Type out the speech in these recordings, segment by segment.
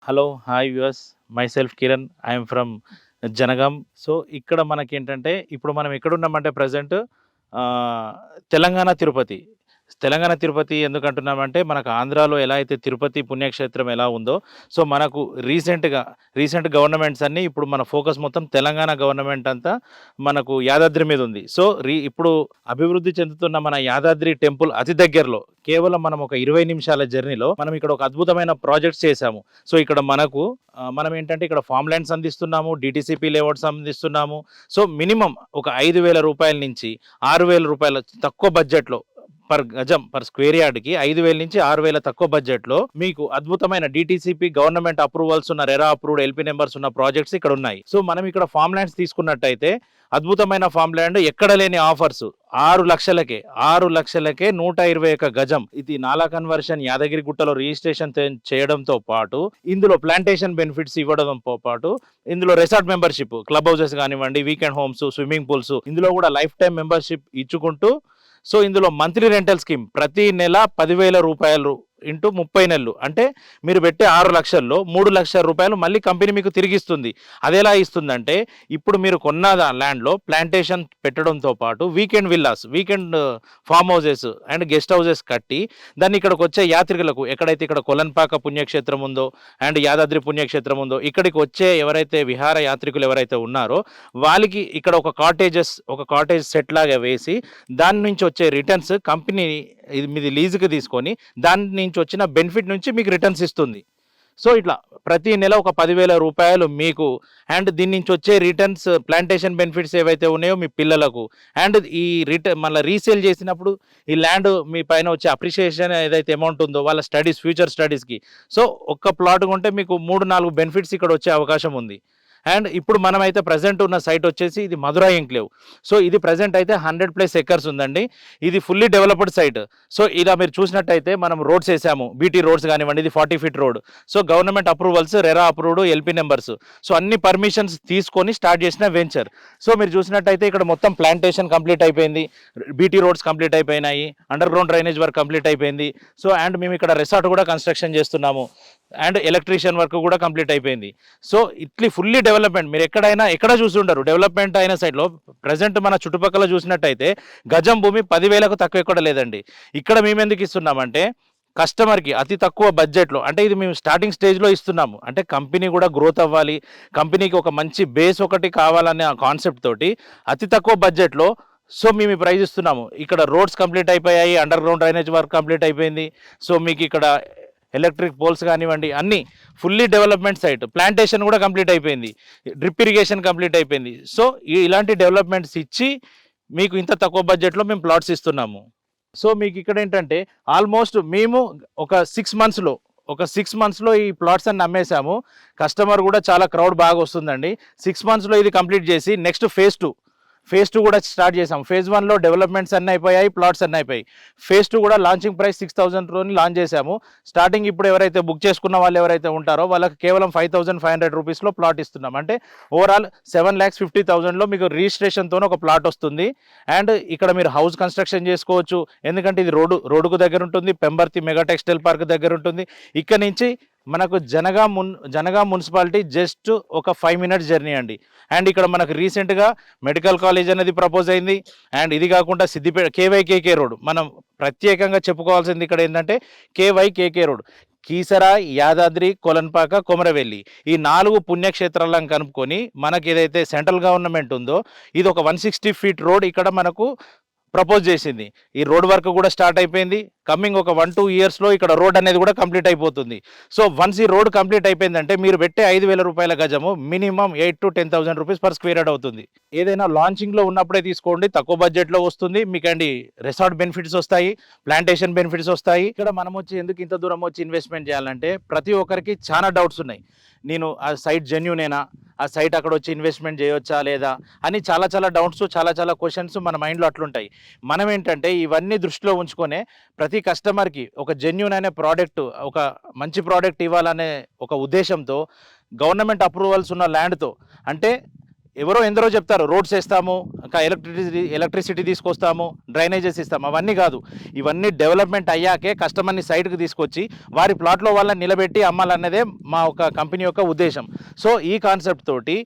Hello, hi viewers. Myself Kiran. I'm from Jangaon. So, ఇక్కడ మనకేంటంటే, ఇప్పుడు మనం ఎక్కడున్నామంటే ప్రెజెంట్ ఆహ్, తెలంగాణ తిరుపతి. తెలంగాణ తిరుపతి ఎందుకంటున్నామంటే, మనకు ఆంధ్రాలో ఎలా అయితే తిరుపతి పుణ్యక్షేత్రం ఎలా ఉందో, సో, మనకు రీసెంట్ గవర్నమెంట్స్ అన్నీ ఇప్పుడు మన ఫోకస్ మొత్తం తెలంగాణ గవర్నమెంట్ అంతా మనకు యాదాద్రి మీద ఉంది. సో, ఇప్పుడు అభివృద్ధి చెందుతున్న మన యాదాద్రి టెంపుల్ అతి దగ్గరలో కేవలం మనం ఒక 20 నిమిషాల జర్నీలో మనం ఇక్కడ ఒక అద్భుతమైన ప్రాజెక్ట్స్ చేశాము. సో, ఇక్కడ మనకు మనం ఏంటంటే ఇక్కడ ఫార్మ్ ల్యాండ్స్ అందిస్తున్నాము, డీటీసీపీ లేఅవుట్స్ అందిస్తున్నాము. సో, మినిమమ్ ఒక 5,000 రూపాయల నుంచి 6,000 రూపాయల తక్కువ బడ్జెట్‌లో పర్ గజం, పర్ స్క్వేర్ యార్డ్‌కి 5,000 నుంచి 6,000 తక్కువ బడ్జెట్‌లో మీకు అద్భుతమైన డీటీసీపీ గవర్నమెంట్ అప్రూవల్స్ ఉన్న రెరా అప్రూవ్డ్ ఎల్పీ నెంబర్స్ ఉన్న ప్రాజెక్ట్స్ ఇక్కడ ఉన్నాయి. సో, మనం ఇక్కడ ఫార్మ్ ల్యాండ్స్ తీసుకున్నట్టయితే అద్భుతమైన ఫార్మ్ ల్యాండ్ ఎక్కడ లేని ఆఫర్స్ 6,00,000కే 121 గజం. ఇది నాలా కన్వర్షన్ యాదగిరి గుట్టలో రిజిస్ట్రేషన్ చేయడంతో పాటు ఇందులో ప్లాంటేషన్ బెనిఫిట్స్ ఇవ్వడంతో పాటు ఇందులో రిసార్ట్ మెంబర్షిప్, క్లబ్ హౌసెస్ కానివ్వండి, వీకెండ్ హోమ్స్, స్విమ్మింగ్ పూల్స్ ఇందులో కూడా లైఫ్ టైం మెంబర్షిప్ ఇచ్చుకుంటూ, సో ఇందులో మంత్లీ రెంటల్ స్కీమ్ ప్రతి నెల 10,000 రూపాయలు ఇంటూ 30 నెలలు, అంటే మీరు పెట్టే 6,00,000లో 3,00,000 రూపాయలు మళ్ళీ కంపెనీ మీకు తిరిగిస్తుంది. అది ఎలా ఇస్తుందంటే, ఇప్పుడు మీరు కొన్న ల్యాండ్లో ప్లాంటేషన్ పెట్టడంతో పాటు weekend villas, weekend form houses and guest houses కట్టి దాన్ని ఇక్కడికి వచ్చే యాత్రికులకు, ఎక్కడైతే ఇక్కడ కొలన్పాక పుణ్యక్షేత్రం ఉందో అండ్ యాదాద్రి పుణ్యక్షేత్రం ఉందో, ఇక్కడికి వచ్చే ఎవరైతే విహార యాత్రికులు ఎవరైతే ఉన్నారో వాళ్ళకి ఇక్కడ ఒక కాటేజ్ సెట్ లాగా వేసి దాని నుంచి వచ్చే రిటర్న్స్ కంపెనీ ఇది మీది లీజుకి తీసుకొని దాని నుంచి వచ్చిన బెనిఫిట్ నుంచి మీకు రిటర్న్స్ ఇస్తుంది. సో ఇట్లా ప్రతి నెల ఒక 10,000 రూపాయలు మీకు, అండ్ దీని నుంచి వచ్చే రిటర్న్స్ ప్లాంటేషన్ బెనిఫిట్స్ ఏవైతే ఉన్నాయో మీ పిల్లలకు, అండ్ ఈ మళ్ళీ రీసేల్ చేసినప్పుడు ఈ ల్యాండ్ మీ పైన వచ్చే అప్రిషియేషన్ ఏదైతే అమౌంట్ ఉందో వాళ్ళ స్టడీస్, ఫ్యూచర్ స్టడీస్కి, సో ఒక్క ప్లాట్ కొంటే మీకు 3-4 బెనిఫిట్స్ ఇక్కడ వచ్చే అవకాశం ఉంది. అండ్ ఇప్పుడు మనమైతే ప్రజెంట్ ఉన్న సైట్ వచ్చేసి ఇది మధురా ఎంక్లేవ్. సో ఇది ప్రజెంట్ అయితే 100+ ఎకర్స్ ఉందండి. ఇది ఫుల్లీ డెవలప్డ్ సైట్. సో ఇలా మీరు చూసినట్టయితే మనం రోడ్స్ వేసాము, బీటీ రోడ్స్ కానివ్వండి, ఇది 40 feet road. So government approvals, RERA approved, LP numbers, so అన్ని పర్మిషన్స్ తీసుకొని స్టార్ట్ చేసిన వెంచర్. సో మీరు చూసినట్టయితే ఇక్కడ మొత్తం ప్లాంటేషన్ కంప్లీట్ అయిపోయింది, బీటీ రోడ్స్ కంప్లీట్ అయిపోయినాయి, under ground drainage work complete అయిపోయింది. సో అండ్ మేము ఇక్కడ రిసార్ట్ కూడా కన్స్ట్రక్షన్ చేస్తున్నాము, అండ్ ఎలక్ట్రీషియన్ వర్క్ కూడా కంప్లీట్ అయిపోయింది. సో ఇట్లీ ఫుల్లీ డెవలప్మెంట్. మీరు ఎక్కడ చూసి ఉండరు డెవలప్మెంట్ అయిన సైడ్లో. ప్రజెంట్ మన చుట్టుపక్కల చూసినట్టయితే గజం భూమి 10,000కు తక్కువ ఎక్కడ లేదండి. ఇక్కడ మేము ఎందుకు ఇస్తున్నామంటే కస్టమర్కి అతి తక్కువ బడ్జెట్లో, అంటే ఇది మేము స్టార్టింగ్ స్టేజ్లో ఇస్తున్నాము, అంటే కంపెనీ కూడా గ్రోత్ అవ్వాలి, కంపెనీకి ఒక మంచి బేస్ ఒకటి కావాలనే కాన్సెప్ట్ తోటి అతి తక్కువ బడ్జెట్లో సో మేము ఈ ప్రైజ్ ఇస్తున్నాము. ఇక్కడ రోడ్స్ కంప్లీట్ అయిపోయాయి, under ground drainage work complete అయిపోయింది. సో మీకు ఇక్కడ ఎలక్ట్రిక్ పోల్స్ కానివ్వండి అన్నీ ఫుల్లీ డెవలప్మెంట్ సైట్, ప్లాంటేషన్ కూడా కంప్లీట్ అయిపోయింది, డ్రిప్ ఇరిగేషన్ కంప్లీట్ అయిపోయింది. సో ఇలాంటి డెవలప్మెంట్స్ ఇచ్చి మీకు ఇంత తక్కువ బడ్జెట్లో మేము ప్లాట్స్ ఇస్తున్నాము. సో మీకు ఇక్కడ ఏంటంటే ఆల్మోస్ట్ మేము ఒక 6 మంత్స్లో ఈ ప్లాట్స్ అన్ని అమ్మేశాము. కస్టమర్ కూడా చాలా క్రౌడ్ బాగా వస్తుందండి. 6 మంత్స్లో ఇది కంప్లీట్ చేసి నెక్స్ట్ ఫేజ్ 2 కూడా స్టార్ట్ చేసాం. ఫేజ్ 1లో డెవలప్మెంట్స్ అన్నీ అయిపోయాయి, ప్లాట్స్ అన్నీ అయిపోయాయి. ఫేజ్ 2 కూడా లాంచింగ్ ప్రైస్ 6,000 లాంచ్ చేశాము. స్టార్టింగ్ ఇప్పుడు ఎవరైతే బుక్ చేసుకున్న వాళ్ళు ఎవరైతే ఉంటారో వాళ్ళకి కేవలం 5,500 రూపీస్లో ప్లాట్ ఇస్తున్నాం. అంటే ఓవరాల్ 7,50,000లో మీకు రిజిస్ట్రేషన్తో ఒక ప్లాట్ వస్తుంది. అండ్ ఇక్కడ మీరు హౌస్ కన్స్ట్రక్షన్ చేసుకోవచ్చు, ఎందుకంటే ఇది రోడ్డుకు దగ్గర ఉంటుంది, పెంబర్తి మెగా టెక్స్టైల్ పార్క్ దగ్గర ఉంటుంది. ఇక్కడ నుంచి మనకు జనగాం మున్సిపాలిటీ జస్ట్ ఒక 5 మినిట్స్ జర్నీ అండి. అండ్ ఇక్కడ మనకు రీసెంట్గా మెడికల్ కాలేజ్ అనేది ప్రపోజ్ అయింది. అండ్ ఇది కాకుండా సిద్దిపేట KYKK రోడ్, మనం ప్రత్యేకంగా చెప్పుకోవాల్సింది ఇక్కడ ఏంటంటే KYKK రోడ్, కీసరా, యాదాద్రి, కొలన్పాక, కొమరవెల్లి ఈ 4 పుణ్యక్షేత్రాలను కనుక్కొని మనకి ఏదైతే సెంట్రల్ గవర్నమెంట్ ఉందో ఇది ఒక 160 ఫీట్ రోడ్ ఇక్కడ మనకు ప్రపోజ్ చేసింది. ఈ రోడ్ వర్క్ కూడా స్టార్ట్ అయిపోయింది. కమింగ్ ఒక 1-2 ఇయర్స్లో ఇక్కడ రోడ్ అనేది కూడా కంప్లీట్ అయిపోతుంది. సో వన్స్ ఈ రోడ్ కంప్లీట్ అయిపోయిందంటే మీరు పెట్టే 5,000 రూపాయల గజము minimum 8,000 to 10,000 rupees per square yard అవుతుంది. ఏదైనా లాంచింగ్లో ఉన్నప్పుడే తీసుకోండి, తక్కువ బడ్జెట్లో వస్తుంది మీకు. అండి రిసార్ట్ బెనిఫిట్స్ వస్తాయి, ప్లాంటేషన్ బెనిఫిట్స్ వస్తాయి. ఇక్కడ మనం వచ్చి ఎందుకు ఇంత దూరం వచ్చి ఇన్వెస్ట్మెంట్ చేయాలంటే ప్రతి ఒక్కరికి చాలా డౌట్స్ ఉన్నాయి. నేను ఆ సైట్ జెన్యూనేనా, ఆ సైట్ అక్కడ వచ్చి ఇన్వెస్ట్మెంట్ చేయొచ్చా లేదా అని చాలా డౌట్స్, చాలా క్వశ్చన్స్ మన మైండ్లో అట్లుంటాయి. మనం ఏంటంటే ఇవన్నీ దృష్టిలో ఉంచుకొనే ప్రతి కస్టమర్కి ఒక జెన్యూన్ అనే ప్రోడక్ట్, ఒక మంచి ప్రోడక్ట్ ఇవ్వాలనే ఒక ఉద్దేశంతో గవర్నమెంట్ అప్రూవల్స్ ఉన్న ల్యాండ్తో, అంటే ఎవరో ఎందరో చెప్తారు రోడ్స్ వేస్తాము, ఎలక్ట్రిసిటీ తీసుకొస్తాము, డ్రైనేజెస్ ఇస్తాము. అవన్నీ కాదు. ఇవన్నీ డెవలప్మెంట్ అయ్యాకే కస్టమర్ని సైట్కి తీసుకొచ్చి వారి ప్లాట్లో వాళ్ళని నిలబెట్టి అమ్మాలన్నదే మా ఒక కంపెనీ యొక్క ఉద్దేశం. సో ఈ కాన్సెప్ట్ తోటి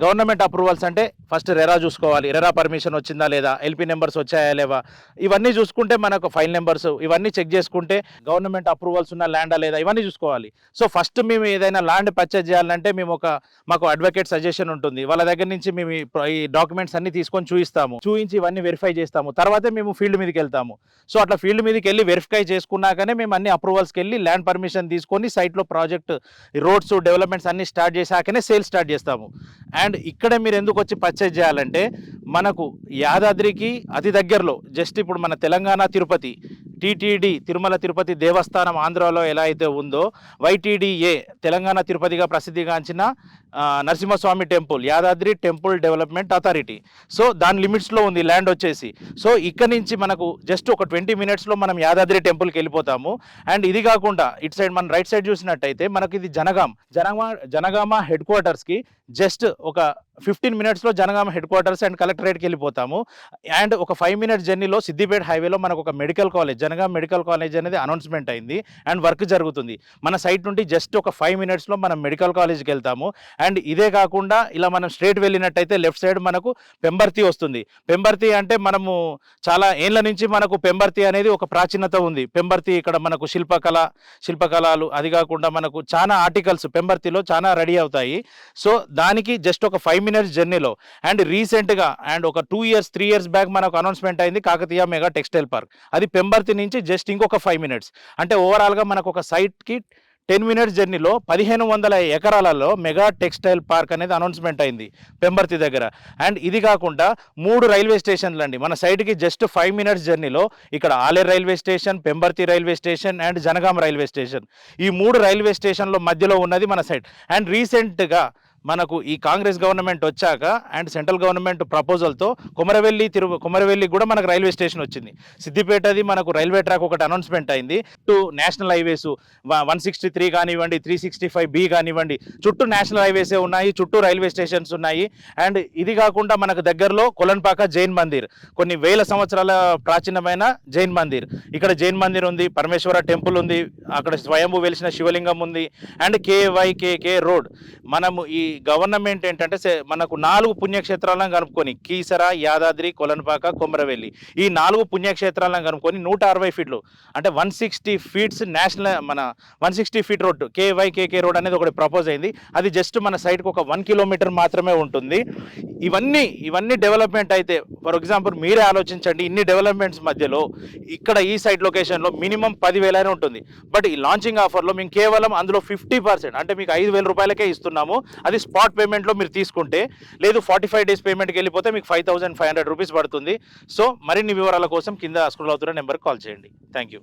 గవర్నమెంట్ అప్రూవల్స్ అంటే ఫస్ట్ రెరా చూసుకోవాలి, రెరా పర్మిషన్ వచ్చిందా లేదా, ఎల్పీ నెంబర్స్ వచ్చాయా లేవా, ఇవన్నీ చూసుకుంటే మనకు ఫైల్ నెంబర్స్ ఇవన్నీ చెక్ చేసుకుంటే గవర్నమెంట్ అప్రూవల్స్ ఉన్న ల్యాండా లేదా ఇవన్నీ చూసుకోవాలి. సో ఫస్ట్ మేము ఏదైనా ల్యాండ్ పర్చేజ్ చేయాలంటే మాకు అడ్వకేట్ సజెషన్ ఉంటుంది. వాళ్ళ దగ్గర నుంచి మేము ఈ డాక్యుమెంట్స్ అన్ని తీసుకొని చూపించి ఇవన్నీ వెరిఫై చేస్తాము. తర్వాతే మేము ఫీల్డ్ మీదకి వెళ్తాము. సో అట్లా ఫీల్డ్ మీదకి వెళ్ళి వెరిఫై చేసుకున్నాకనే మేము అన్ని అప్రూవల్స్కి వెళ్ళి ల్యాండ్ పర్మిషన్ తీసుకొని సైట్లో ప్రాజెక్ట్ రోడ్స్ డెవలప్మెంట్స్ అన్ని స్టార్ట్ చేశాకనే సేల్ స్టార్ట్ చేస్తాము. అండ్ ఇక్కడే మీరు ఎందుకు వచ్చి పర్చేజ్ చేయాలంటే మనకు యాదాద్రికి అతి దగ్గరలో జస్ట్ ఇప్పుడు మన తెలంగాణ తిరుపతి టీటీడీ తిరుమల తిరుపతి దేవస్థానం ఆంధ్రాలో ఎలా అయితే ఉందో వైటీడీఏ తెలంగాణ తిరుపతిగా ప్రసిద్ధిగాంచిన Narasimhaswamy temple Yadadri temple development authority. So దాని లిమిట్స్లో ఉంది ల్యాండ్ వచ్చేసి. సో ఇక్కడ నుంచి మనకు జస్ట్ ఒక 20 minutesలో మనం టెంపుల్కి వెళ్ళిపోతాము. అండ్ ఇది కాకుండా ఇటు సైడ్ మన రైట్ సైడ్ చూసినట్టయితే మనకి ఇది జనగామ హెడ్ క్వార్టర్స్కి జస్ట్ ఒక 15 minutesలో జనగామ హెడ్ క్వార్టర్స్ అండ్ కలెక్టరేట్కి వెళ్ళిపోతాము. అండ్ ఒక 5 minutes జర్నీలో సిద్దిపేట హైవేలో మనకు ఒక medical college Jangaon medical college అనేది అనౌన్స్మెంట్ అయింది అండ్ వర్క్ జరుగుతుంది. మన సైట్ నుండి జస్ట్ ఒక 5 minutesలో మనం మెడికల్ కాలేజ్కి వెళ్తాము. అండ్ ఇదే కాకుండా ఇలా మనం స్ట్రేట్ వెళ్ళినట్టయితే లెఫ్ట్ సైడ్ మనకు పెంబర్తి వస్తుంది. పెంబర్తి అంటే మనము చాలా ఏళ్ళ నుంచి మనకు పెంబర్తి అనేది ఒక ప్రాచీనత ఉంది. పెంబర్తి ఇక్కడ మనకు శిల్పకళలు అది కాకుండా మనకు చాలా ఆర్టికల్స్ పెంబర్తిలో చాలా రెడీ అవుతాయి. సో దానికి జస్ట్ ఒక 5 minutes జర్నీలో అండ్ రీసెంట్గా అండ్ ఒక 2-3 years బ్యాక్ మనకు అనౌన్స్మెంట్ అయింది కాకతీయ మెగా టెక్స్టైల్ పార్క్. అది పెంబర్తి నుంచి జస్ట్ ఇంకొక 5 minutes. అంటే ఓవరాల్గా మనకు ఒక సైట్కి 10 minutes జర్నీలో 1500 ఎకరాలలో మెగా టెక్స్టైల్ పార్క్ అనేది అనౌన్స్మెంట్ అయింది పెంబర్తి దగ్గర. అండ్ ఇది కాకుండా 3 రైల్వే స్టేషన్లు అండి మన సైట్కి జస్ట్ 5 minutes జర్నీలో. ఇక్కడ Aler railway station, Pembarthi railway station and Jangaon railway station. ఈ 3 రైల్వే స్టేషన్లో మధ్యలో ఉన్నది మన సైట్. అండ్ రీసెంట్గా మనకు ఈ కాంగ్రెస్ గవర్నమెంట్ వచ్చాక అండ్ సెంట్రల్ గవర్నమెంట్ ప్రపోజల్తో కొమరవెల్లి కూడా మనకు రైల్వే స్టేషన్ వచ్చింది. సిద్దిపేటది మనకు రైల్వే ట్రాక్ ఒకటి అనౌన్స్మెంట్ అయింది. చుట్టూ నేషనల్ హైవేస్ 163 కానివ్వండి, 365B కానివ్వండి, చుట్టూ నేషనల్ హైవేసే ఉన్నాయి, చుట్టూ రైల్వే స్టేషన్స్ ఉన్నాయి. అండ్ ఇది కాకుండా మనకు దగ్గరలో కొలన్పాక జైన్ మందిర్, కొన్ని వేల సంవత్సరాల ప్రాచీనమైన జైన్ మందిర్. ఇక్కడ జైన్ మందిర్ ఉంది, పరమేశ్వర టెంపుల్ ఉంది, అక్కడ స్వయంభూ వెలిసిన శివలింగం ఉంది. And KYKK road. మనము ఈ గవర్నమెంట్ ఏంటంటే మనకు 4 పుణ్యక్షేత్రాలను కనుక్కొని కీసర, యాదాద్రి, కొలన్పాక, కొమరవెల్లి ఈ 4 పుణ్యక్షేత్రాలను కనుక్కొని 160 feet అంటే 160 feet నేషనల్ మన 160 feet రోడ్ KYKK రోడ్ అనేది ఒకటి ప్రపోజ్ అయింది. అది జస్ట్ మన సైట్కి ఒక 1 kilometer మాత్రమే ఉంటుంది. ఇవన్నీ డెవలప్మెంట్ అయితే ఫర్ ఎగ్జాంపుల్ మీరే ఆలోచించండి, ఇన్ని డెవలప్మెంట్స్ మధ్యలో ఇక్కడ ఈ సైట్ లొకేషన్లో మినిమం 10,000 ఉంటుంది. బట్ ఈ లాంచింగ్ ఆఫర్లో మేము కేవలం అందులో 50% అంటే మీకు 5,000 రూపాయలకే ఇస్తున్నాము. అది స్పాట్ పేమెంట్లో మీరు తీసుకుంటే, లేదు 45 days పేమెంట్కి వెళ్ళిపోతే మీకు 5,500 rupees పడుతుంది. సో మరిన్ని వివరాల కోసం కింద స్క్రోల్ అవుతున్న నెంబర్కి కాల్ చేయండి. Thank you.